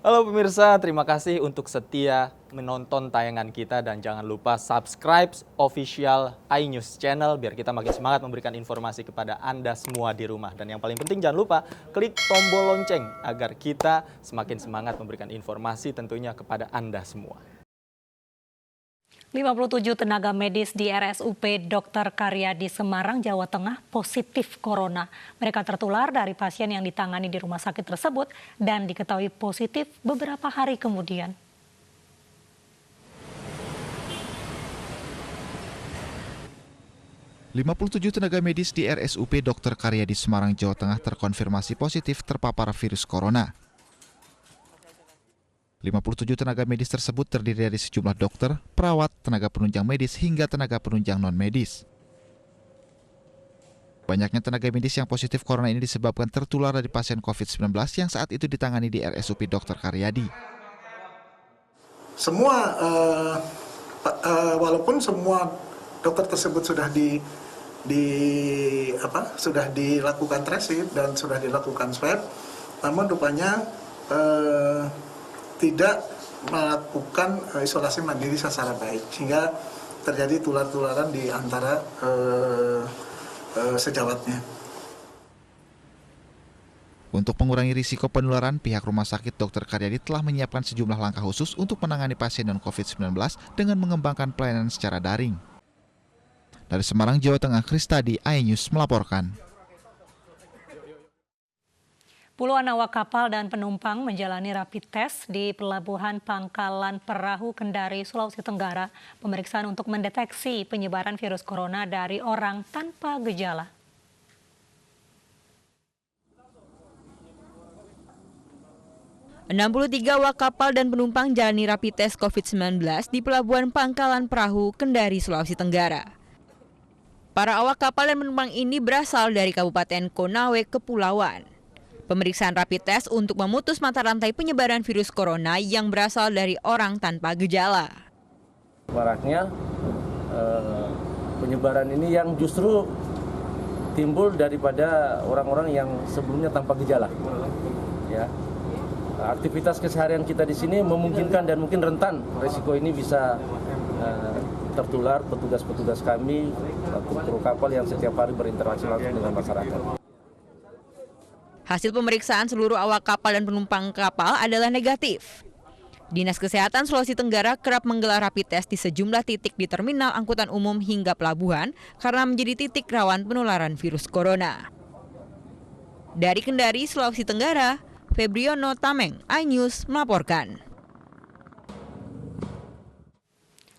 Halo pemirsa, terima kasih untuk setia menonton tayangan kita dan jangan lupa subscribe official iNews Channel biar kita makin semangat memberikan informasi kepada Anda semua di rumah. Dan yang paling penting jangan lupa klik tombol lonceng agar kita semakin semangat memberikan informasi tentunya kepada Anda semua. 57 tenaga medis di RSUP Dr. Karyadi Semarang, Jawa Tengah positif corona. Mereka tertular dari pasien yang ditangani di rumah sakit tersebut dan diketahui positif beberapa hari kemudian. ...57 tenaga medis di RSUP Dr. Karyadi Semarang, Jawa Tengah terkonfirmasi positif terpapar virus corona. 57 tenaga medis tersebut terdiri dari sejumlah dokter, perawat, tenaga penunjang medis, hingga tenaga penunjang non-medis. Banyaknya tenaga medis yang positif corona ini disebabkan tertular dari pasien COVID-19 yang saat itu ditangani di RSUP Dr. Karyadi. Walaupun semua dokter tersebut sudah sudah dilakukan tracing dan sudah dilakukan swab, namun rupanya tidak melakukan isolasi mandiri secara baik, sehingga terjadi tular-tularan di antara sejawatnya. Untuk mengurangi risiko penularan, pihak Rumah Sakit Dr. Karyadi telah menyiapkan sejumlah langkah khusus untuk menangani pasien non-COVID-19 dengan mengembangkan pelayanan secara daring. Dari Semarang, Jawa Tengah, Kristadi, iNews melaporkan. Puluhan awak kapal dan penumpang menjalani rapid test di Pelabuhan Pangkalan Perahu Kendari, Sulawesi Tenggara. Pemeriksaan untuk mendeteksi penyebaran virus corona dari orang tanpa gejala. ...63 awak kapal dan penumpang jalani rapid test COVID-19 di Pelabuhan Pangkalan Perahu Kendari, Sulawesi Tenggara. Para awak kapal dan penumpang ini berasal dari Kabupaten Konawe, Kepulauan. Pemeriksaan rapid test untuk memutus mata rantai penyebaran virus corona yang berasal dari orang tanpa gejala. Maraknya penyebaran ini yang justru timbul daripada orang-orang yang sebelumnya tanpa gejala. Ya, aktivitas keseharian kita di sini memungkinkan dan mungkin rentan risiko ini bisa tertular petugas-petugas kami, kru kapal yang setiap hari berinteraksi langsung dengan masyarakat. Hasil pemeriksaan seluruh awak kapal dan penumpang kapal adalah negatif. Dinas Kesehatan Sulawesi Tenggara kerap menggelar rapid test di sejumlah titik di terminal angkutan umum hingga pelabuhan karena menjadi titik rawan penularan virus corona. Dari Kendari, Sulawesi Tenggara, Febriono Tameng, iNews melaporkan.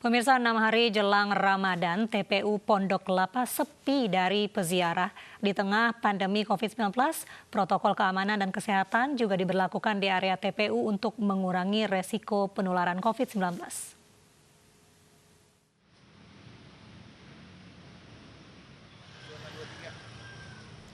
Pemirsa, 6 hari jelang Ramadan, TPU Pondok Kelapa sepi dari peziarah. Di tengah pandemi COVID-19, protokol keamanan dan kesehatan juga diberlakukan di area TPU untuk mengurangi resiko penularan COVID-19.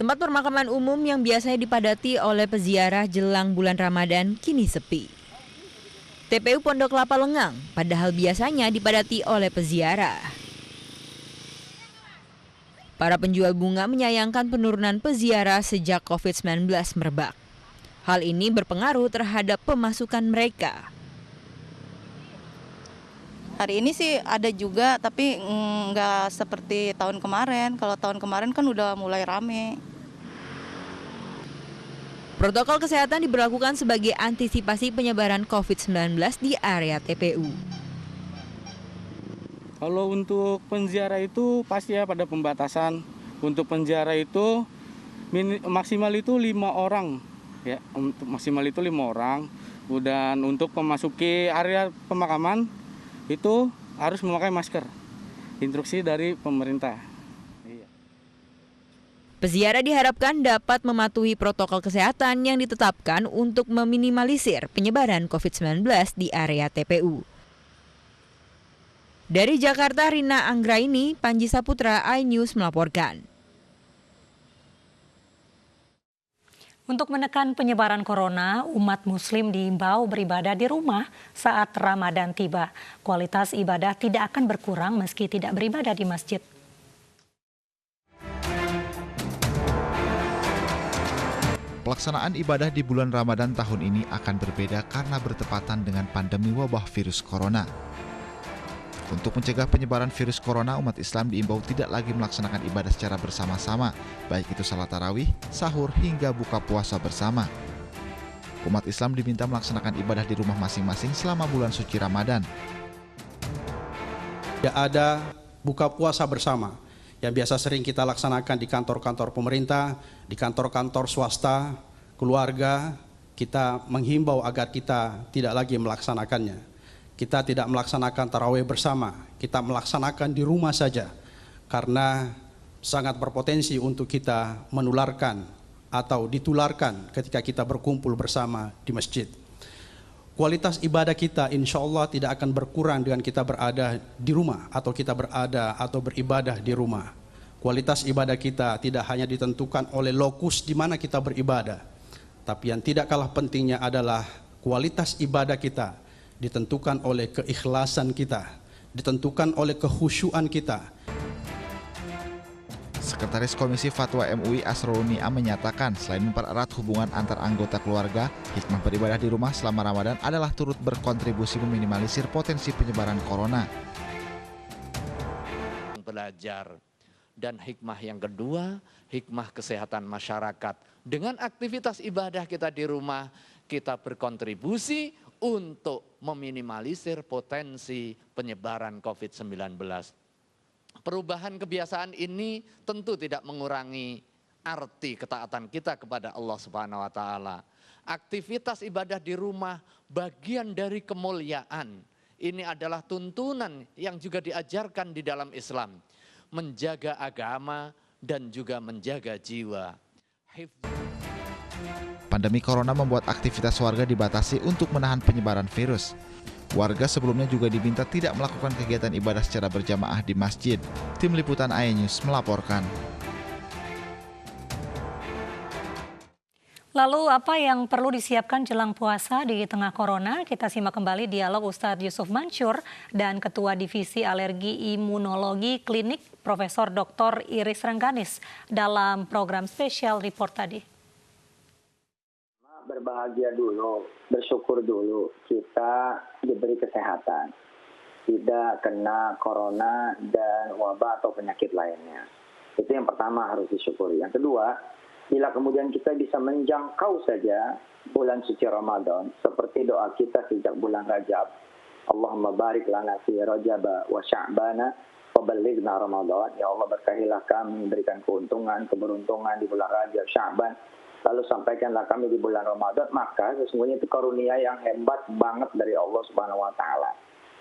Tempat pemakaman umum yang biasanya dipadati oleh peziarah jelang bulan Ramadan kini sepi. TPU Pondok Kelapa lengang, padahal biasanya dipadati oleh peziarah. Para penjual bunga menyayangkan penurunan peziarah sejak COVID-19 merebak. Hal ini berpengaruh terhadap pemasukan mereka. Hari ini sih ada juga, tapi nggak seperti tahun kemarin. Kalau tahun kemarin kan udah mulai rame. Protokol kesehatan diberlakukan sebagai antisipasi penyebaran COVID-19 di area TPU. Kalau untuk penziarah itu pasti ya pada pembatasan. Untuk penziarah itu maksimal itu 5 orang. Ya, untuk maksimal itu 5 orang. Dan untuk memasuki area pemakaman itu harus memakai masker. Instruksi dari pemerintah. Peziarah diharapkan dapat mematuhi protokol kesehatan yang ditetapkan untuk meminimalisir penyebaran COVID-19 di area TPU. Dari Jakarta, Rina Anggraini, Panji Saputra, iNews melaporkan. Untuk menekan penyebaran corona, umat muslim diimbau beribadah di rumah saat Ramadan tiba. Kualitas ibadah tidak akan berkurang meski tidak beribadah di masjid. Pelaksanaan ibadah di bulan Ramadan tahun ini akan berbeda karena bertepatan dengan pandemi wabah virus corona. Untuk mencegah penyebaran virus corona, umat Islam diimbau tidak lagi melaksanakan ibadah secara bersama-sama, baik itu salat tarawih, sahur, hingga buka puasa bersama. Umat Islam diminta melaksanakan ibadah di rumah masing-masing selama bulan suci Ramadan. Tidak ada buka puasa bersama yang biasa sering kita laksanakan di kantor-kantor pemerintah, di kantor-kantor swasta, keluarga. Kita menghimbau agar kita tidak lagi melaksanakannya. Kita tidak melaksanakan tarawih bersama, kita melaksanakan di rumah saja, karena sangat berpotensi untuk kita menularkan atau ditularkan ketika kita berkumpul bersama di masjid. Kualitas ibadah kita insya Allah tidak akan berkurang dengan kita berada di rumah atau kita berada atau beribadah di rumah. Kualitas ibadah kita tidak hanya ditentukan oleh lokus di mana kita beribadah, tapi yang tidak kalah pentingnya adalah kualitas ibadah kita ditentukan oleh keikhlasan kita, ditentukan oleh kekhusyuan kita. Sekretaris Komisi Fatwa MUI Asrul Niam menyatakan selain mempererat hubungan antar anggota keluarga, hikmah beribadah di rumah selama Ramadan adalah turut berkontribusi meminimalisir potensi penyebaran corona. Belajar. Dan hikmah yang kedua, hikmah kesehatan masyarakat. Dengan aktivitas ibadah kita di rumah, kita berkontribusi untuk meminimalisir potensi penyebaran COVID-19. Perubahan kebiasaan ini tentu tidak mengurangi arti ketaatan kita kepada Allah Subhanahu wa taala. Aktivitas ibadah di rumah bagian dari kemuliaan. Ini adalah tuntunan yang juga diajarkan di dalam Islam. Menjaga agama dan juga menjaga jiwa. Pandemi corona membuat aktivitas warga dibatasi untuk menahan penyebaran virus. Warga sebelumnya juga diminta tidak melakukan kegiatan ibadah secara berjamaah di masjid. Tim Liputan iNews melaporkan. Lalu apa yang perlu disiapkan jelang puasa di tengah corona? Kita simak kembali dialog Ustadz Yusuf Mansur dan Ketua Divisi Alergi Imunologi Klinik Profesor Dr. Iris Rengganis dalam program spesial report tadi. Berbahagia dulu, bersyukur dulu kita diberi kesehatan, tidak kena corona dan wabah atau penyakit lainnya. Itu yang pertama harus disyukuri. Yang kedua, bila kemudian kita bisa menjangkau saja bulan suci Ramadan, seperti doa kita sejak bulan Rajab, Allahumma barik lana fi Rajaba wa Sya'bana wa ballighna Ramadan. Ya Allah, berkahilah kami, berikan keuntungan, keberuntungan di bulan Rajab, Sya'ban, lalu sampaikanlah kami di bulan Ramadan. Maka sesungguhnya itu karunia yang hebat banget dari Allah Subhanahu wa taala,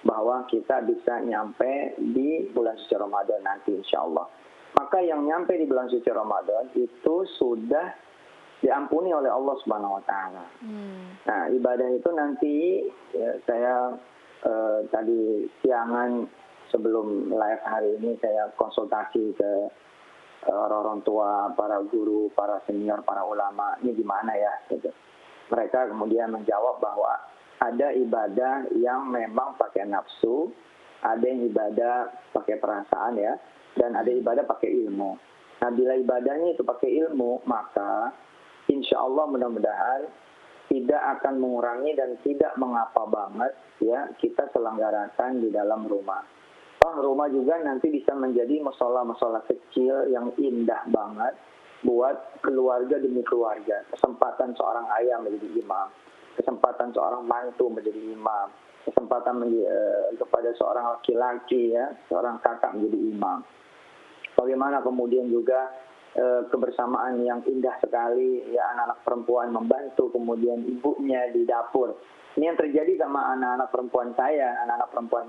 bahwa kita bisa nyampe di bulan suci Ramadan nanti insya Allah. Maka yang nyampe di bulan suci Ramadan itu sudah diampuni oleh Allah Subhanahu wa taala. Nah, ibadah itu nanti ya, saya tadi siangan sebelum live hari ini saya konsultasi ke orang tua, para guru, para senior, para ulama, ini gimana ya gitu. Mereka kemudian menjawab bahwa ada ibadah yang memang pakai nafsu, ada yang ibadah pakai perasaan ya, dan ada ibadah pakai ilmu. Nah, bila ibadahnya itu pakai ilmu, maka insya Allah mudah-mudahan tidak akan mengurangi dan tidak mengapa banget ya kita selenggarakan di dalam rumah. Rumah juga nanti bisa menjadi musola-musola kecil yang indah banget buat keluarga demi keluarga. Kesempatan seorang ayah menjadi imam, kesempatan seorang mantu menjadi imam, kesempatan kepada seorang laki-laki ya, seorang kakak menjadi imam. Bagaimana kemudian juga kebersamaan yang indah sekali ya, anak-anak perempuan membantu kemudian ibunya di dapur. Ini yang terjadi sama anak-anak perempuan saya, anak-anak perempuan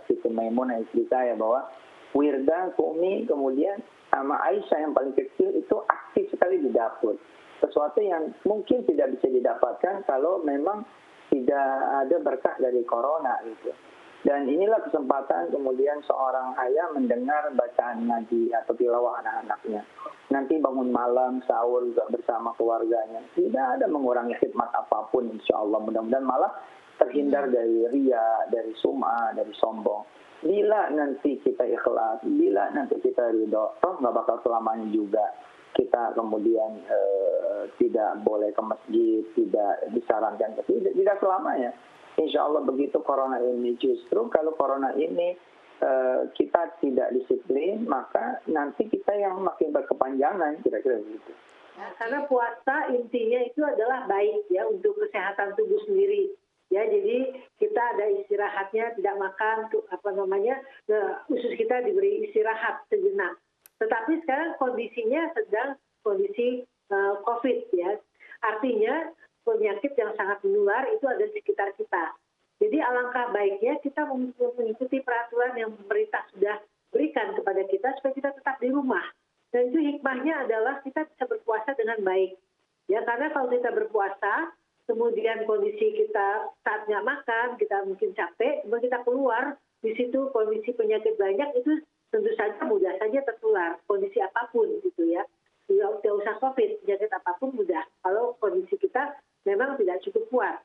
Siti Maimunah istri saya, bahwa Wirda, Kumi, kemudian sama Aisyah yang paling kecil itu aktif sekali di dapur. Sesuatu yang mungkin tidak bisa didapatkan kalau memang tidak ada berkah dari corona gitu. Dan inilah kesempatan kemudian seorang ayah mendengar bacaan ngaji atau tilawah anak-anaknya. Nanti bangun malam, sahur juga bersama keluarganya. Tidak ada mengurangi khidmat apapun insya Allah. Mudah-mudahan malah terhindar dari ria, dari sum'ah, dari sombong. Bila nanti kita ikhlas, bila nanti kita ridho, toh nggak bakal selamanya juga. kita kemudian tidak boleh ke masjid, tidak disarankan ke tidak selamanya. Insya Allah begitu corona ini, justru kalau corona ini kita tidak disiplin, maka nanti kita yang makin berkepanjangan, kira-kira begitu. Karena puasa intinya itu adalah baik ya untuk kesehatan tubuh sendiri. Ya, jadi kita ada istirahatnya, tidak makan, usus kita diberi istirahat sejenak. Tetapi sekarang kondisinya sedang kondisi COVID ya. Artinya penyakit yang sangat menular itu ada di sekitar kita. Jadi alangkah baiknya kita mengikuti peraturan yang pemerintah sudah berikan kepada kita supaya kita tetap di rumah. Dan itu hikmahnya adalah kita bisa berpuasa dengan baik. Ya, karena kalau kita berpuasa, kemudian kondisi kita saat nggak makan, kita mungkin capek, kemudian kita keluar, di situ kondisi penyakit banyak itu tentu saja mudah saja tertular, kondisi apapun gitu ya. Tidak usah COVID, penyakit apapun mudah. Kalau kondisi kita memang tidak cukup kuat.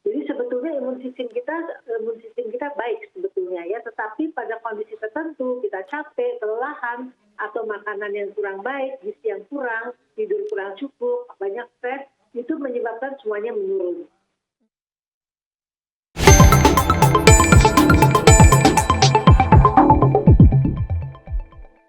Jadi sebetulnya imun sistem kita baik sebetulnya ya, tetapi pada kondisi tertentu kita capek, kelelahan, atau makanan yang kurang baik, gizi yang kurang, tidur kurang cukup, banyak stres, itu menyebabkan semuanya menurun.